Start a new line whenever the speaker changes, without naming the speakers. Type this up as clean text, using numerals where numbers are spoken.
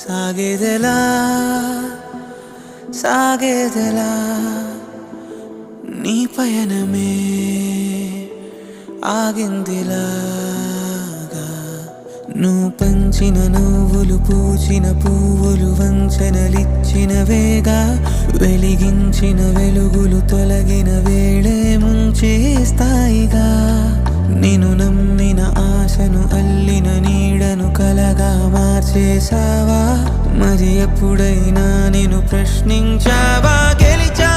సాగేదెలా సాగేదెలా నీ పయనమే ఆగిందిలాగా నువ్వు పంచిన నవ్వులు పూచిన పువ్వులు వంచనలిచ్చిన వేగా వెలిగించిన వెలుగులు తొలగిన వేళే ముంచేస్తాయిగా నిన్ను నమ్మిన ఆశను అల్లిన నీడను కలగా మార్చేసావా మరి ఎప్పుడైనా నేను ప్రశ్నించావా గెలిచా